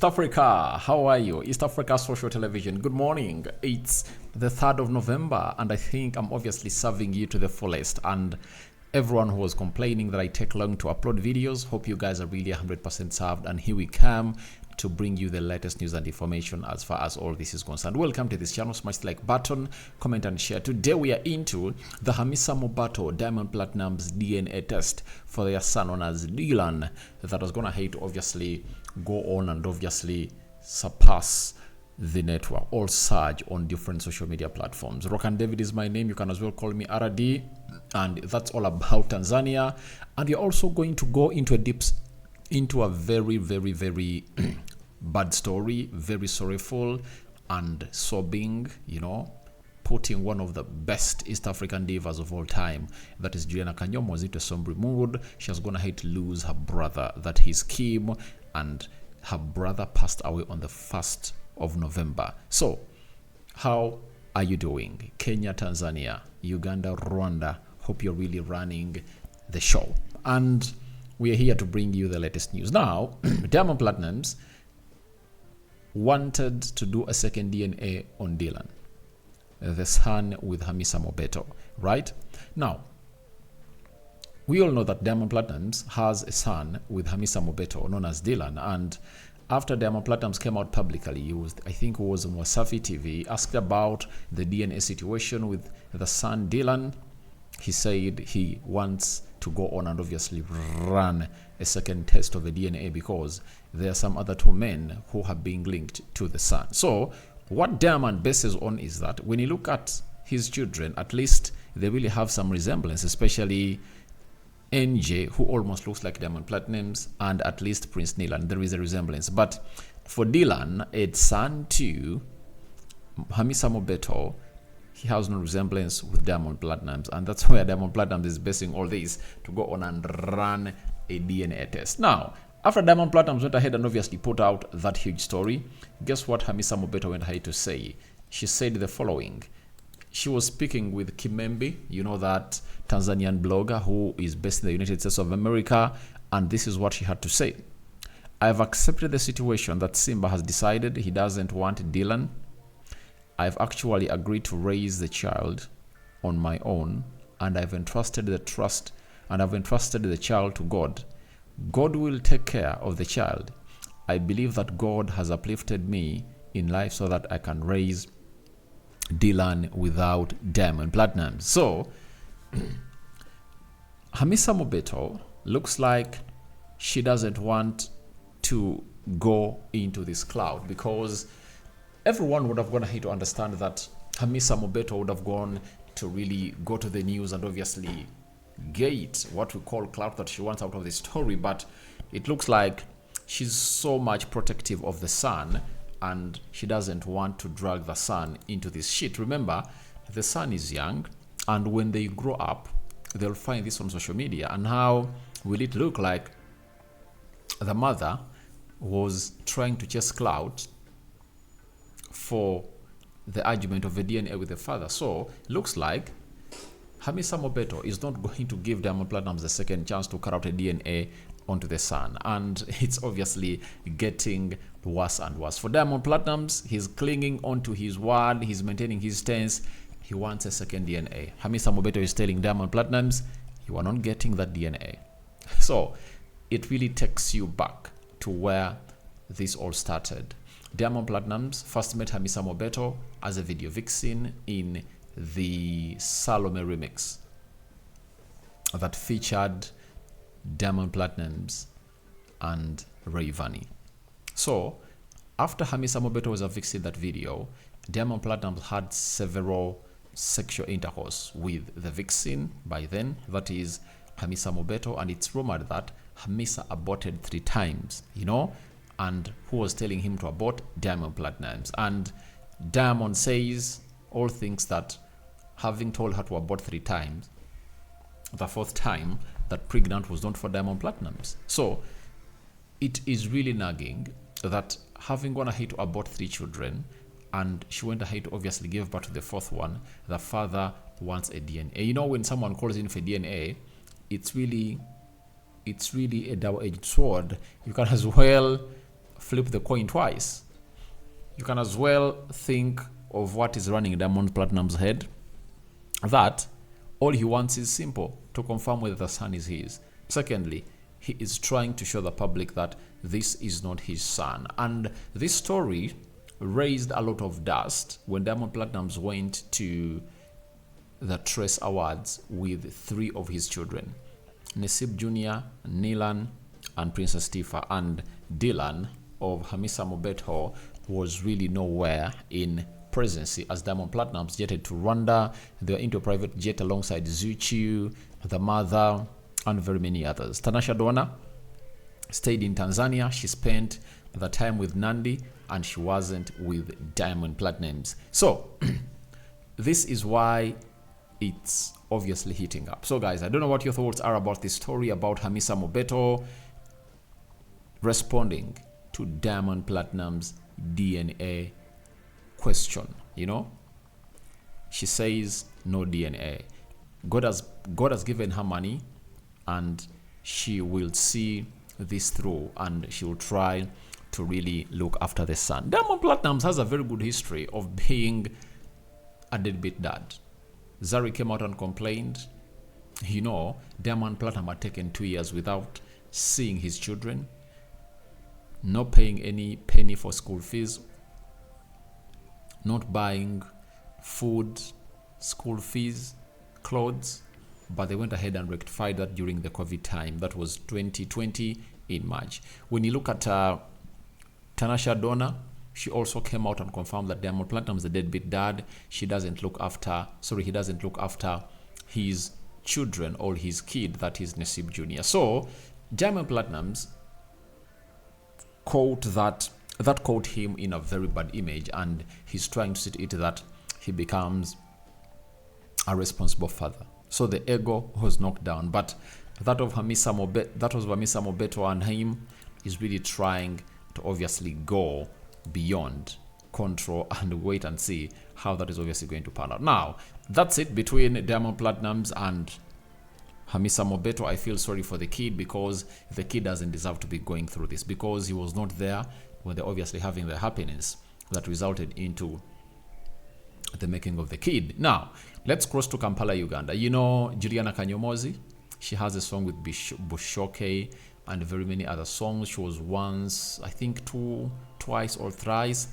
East Africa, how are you? East Africa Social Television, good morning. It's the 3rd of November, and I think I'm obviously serving you to the fullest. And everyone who was complaining that I take long to upload videos, hope you guys are really 100% served. And here we come to bring you the latest news and information as far as all this is concerned. Welcome to this channel. Smash the like button, comment and share. Today we are into the Hamisa Mubetto Diamond Platnumz DNA test for their son known as Dylan, that was gonna hate obviously go on and obviously surpass the network or surge on different social media platforms. Rock and David is my name. You can as well call me RD, and that's all about Tanzania. And you're also going to go into a very bad story, very sorrowful and sobbing, putting one of the best East African divas of all time, that is Juliana Kanyomozi, into a somber mood. She's gonna hate to lose her brother, that is Kim, and her brother passed away on the 1st of November. So, how are you doing? Kenya, Tanzania, Uganda, Rwanda. Hope you're really running the show. And we are here to bring you the latest news. Now, Diamond Platnumz wanted to do a second DNA on Dylan, the son with Hamisa Mubetto, right? Now, we all know that Diamond Platnumz has a son with Hamisa Mubetto known as Dylan, and after Diamond Platnumz came out publicly, I think it was on Wasafi TV, asked about the DNA situation with the son Dylan. He said he wants to go on and obviously run a second test of the DNA because there are some other two men who have been linked to the son. So what Diamond bases on is that when you look at his children, at least they really have some resemblance, especially NJ, who almost looks like Diamond Platnumz, and at least Prince Nilan. There is a resemblance. But for Dylan, it's son to Hamisa Mubetto. He has no resemblance with Diamond Platnumz, and that's where Diamond Platnumz is basing all this to go on and run a DNA test. Now, after Diamond Platnumz went ahead and obviously put out that huge story, guess what Hamisa Mubetto went ahead to say? She said the following. She was speaking with Kimembi, that Tanzanian blogger who is based in the United States of America, and this is what she had to say. I have accepted the situation that Simba has decided he doesn't want Dylan. I've actually agreed to raise the child on my own, and I've entrusted the child to God. God will take care of the child. I believe that God has uplifted me in life so that I can raise Dylan without Diamond Platnumz. So, Hamisa Mubetto looks like she doesn't want to go into this cloud, because everyone would have gone ahead to understand that Hamisa Mubetto would have gone to really go to the news and obviously gate what we call clout that she wants out of the story. But it looks like she's so much protective of the son, and she doesn't want to drag the son into this shit. Remember, the son is young, and when they grow up, they'll find this on social media. And how will it look like the mother was trying to chase clout for the argument of the DNA with the father? So, looks like Hamisa Mubetto is not going to give Diamond Platnumz the second chance to cut out a DNA onto the son, and it's obviously getting worse and worse. For Diamond Platnumz, he's clinging onto his word, he's maintaining his stance, he wants a second DNA. Hamisa Mubetto is telling Diamond Platnumz, you are not getting that DNA. So, it really takes you back to where this all started. Diamond Platnumz first met Hamisa Mubetto as a video vixen in the Salome remix that featured Diamond Platnumz and Rayvanny. So, after Hamisa Mubetto was a vixen in that video, Diamond Platnumz had several sexual intercourse with the vixen by then, that is Hamisa Mubetto, and it's rumored that Hamisa aborted 3 times, and who was telling him to abort? Diamond Platnumz. And Diamond says all thinks that having told her to abort 3 times, the 4th time, that pregnant was not for Diamond Platnumz. So it is really nagging that having gone ahead to abort 3 children, and she went ahead to obviously give birth to the 4th one, the father wants a DNA. When someone calls in for DNA, it's really a double-edged sword. You can as well flip the coin twice. You can as well think of what is running Diamond Platnumz's head, that all he wants is simple, to confirm whether the son is his. Secondly, he is trying to show the public that this is not his son. And this story raised a lot of dust when Diamond Platnumz went to the Trace Awards with 3 of his children, Nasib Jr., Nilan, and Princess Tifa. And Dylan of Hamisa Mubetto was really nowhere in presence as Diamond Platnumz jetted to Rwanda. They were into a private jet alongside Zuchu, the mother, and very many others. Tanasha Donna stayed in Tanzania. She spent the time with Nandi, and she wasn't with Diamond Platnumz. So this is why it's obviously heating up. So guys, I don't know what your thoughts are about this story about Hamisa Mubetto responding to Diamond Platnumz DNA question. You know, she says no DNA. God has given her money, and she will see this through, and she will try to really look after the son. Diamond Platnumz has a very good history of being a deadbeat dad. Zari came out and complained, you know, Diamond Platnumz had taken 2 years without seeing his children, not paying any penny for school fees, not buying food, school fees, clothes, but they went ahead and rectified that during the COVID time. That was 2020 in March. When you look at Tanasha Donna, she also came out and confirmed that Diamond Platnumz is a deadbeat dad. He doesn't look after his children or his kid, that is Nasib Jr. So Diamond Platnumz caught him in a very bad image, and he's trying to see it that he becomes a responsible father. So the ego was knocked down, but that was Hamisa Mubetto, and him is really trying to obviously go beyond control and wait and see how that is obviously going to pan out. Now, that's it between Diamond Platnumz and Hamisa Mubetto. I feel sorry for the kid, because the kid doesn't deserve to be going through this, because he was not there when they're obviously having the happiness that resulted into the making of the kid. Now, let's cross to Kampala, Uganda. You know Juliana Kanyomozi? She has a song with Bushoke and very many other songs. She was once, I think twice or thrice,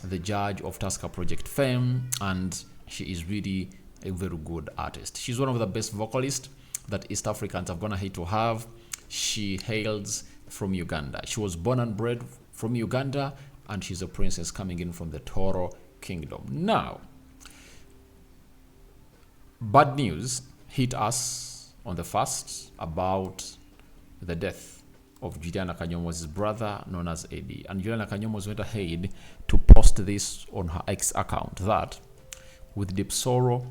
the judge of Tusker Project fame, and she is really a very good artist. She's one of the best vocalists that East Africans have gone ahead to have. She hails from Uganda. She was born and bred from Uganda, and she's a princess coming in from the Toro Kingdom. Now, bad news hit us on the 1st about the death of Juliana Kanyomozi's brother, known as Eddie. And Juliana Kanyomozi went ahead to post this on her X account, that with deep sorrow,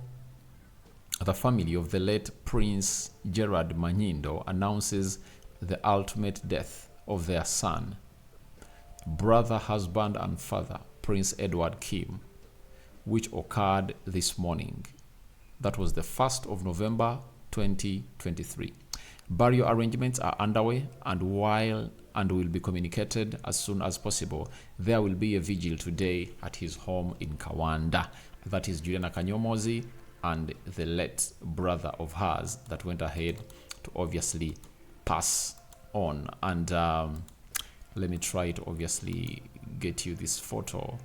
the family of the late Prince Gerard Manyindo announces the ultimate death of their son, brother, husband, and father, Prince Edward Kim, which occurred this morning. That was the 1st of November 2023. Burial arrangements are underway, and will be communicated as soon as possible. There will be a vigil today at his home in Kawanda. That is Juliana Kanyomozi and the late brother of hers that went ahead to obviously pass on. And let me try to obviously get you this photo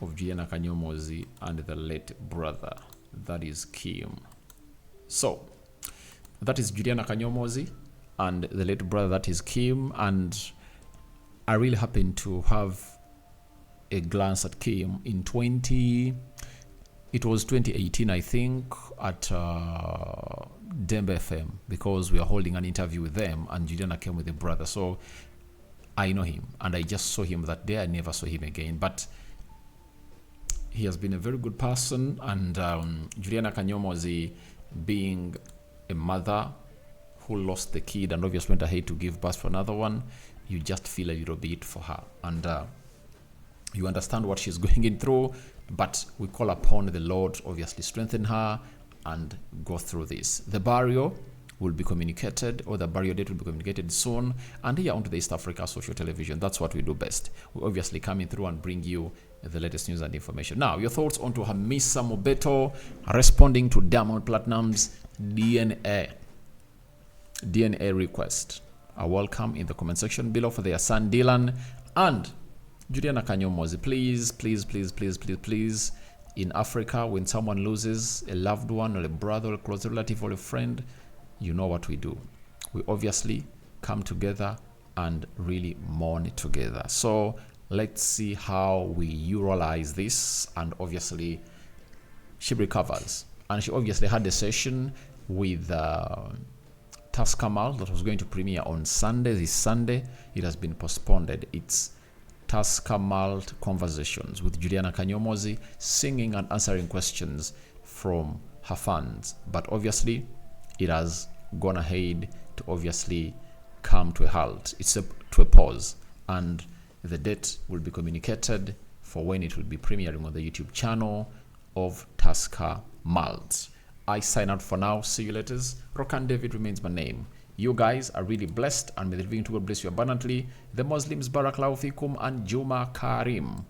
of Juliana Kanyomozi and the late brother, that is Kim. So that is Juliana Kanyomozi and the late brother, that is Kim. And I really happened to have a glance at Kim in 2018, I think, at Dembe FM, because we are holding an interview with them, and Juliana came with a brother. So I know him, and I just saw him that day. I never saw him again, but he has been a very good person. And Juliana Kanyomozi, being a mother who lost the kid and obviously went ahead to give birth to another one, you just feel a little bit for her, and you understand what she's going in through. But we call upon the Lord to obviously strengthen her and go through this. The burial will be communicated, or the burial date will be communicated soon. And here onto the East Africa Social Television, that's what we do best. We obviously coming through and bring you the latest news and information. Now, your thoughts onto Hamisa Mubetto responding to Diamond Platnumz DNA request are welcome in the comment section below for their son Dylan and Juliana Kanyomozi. Please, in Africa, when someone loses a loved one or a brother or a close relative or a friend, you know what we do. We obviously come together and really mourn together. So let's see how we Eurolize this. And obviously she recovers, and she obviously had a session with Tusker Malt that was going to premiere on Sunday. This Sunday, it has been postponed. It's Tusker Malt Conversations with Juliana Kanyomozi, singing and answering questions from her fans. But obviously, it has gone ahead to obviously come to a halt. It's to a pause, and the date will be communicated for when it will be premiering on the YouTube channel of Tusker Malt. I sign out for now. See you later. Rokan David remains my name. You guys are really blessed, and may the living God bless you abundantly. The Muslims, Barakallahu Fikum and Juma Karim.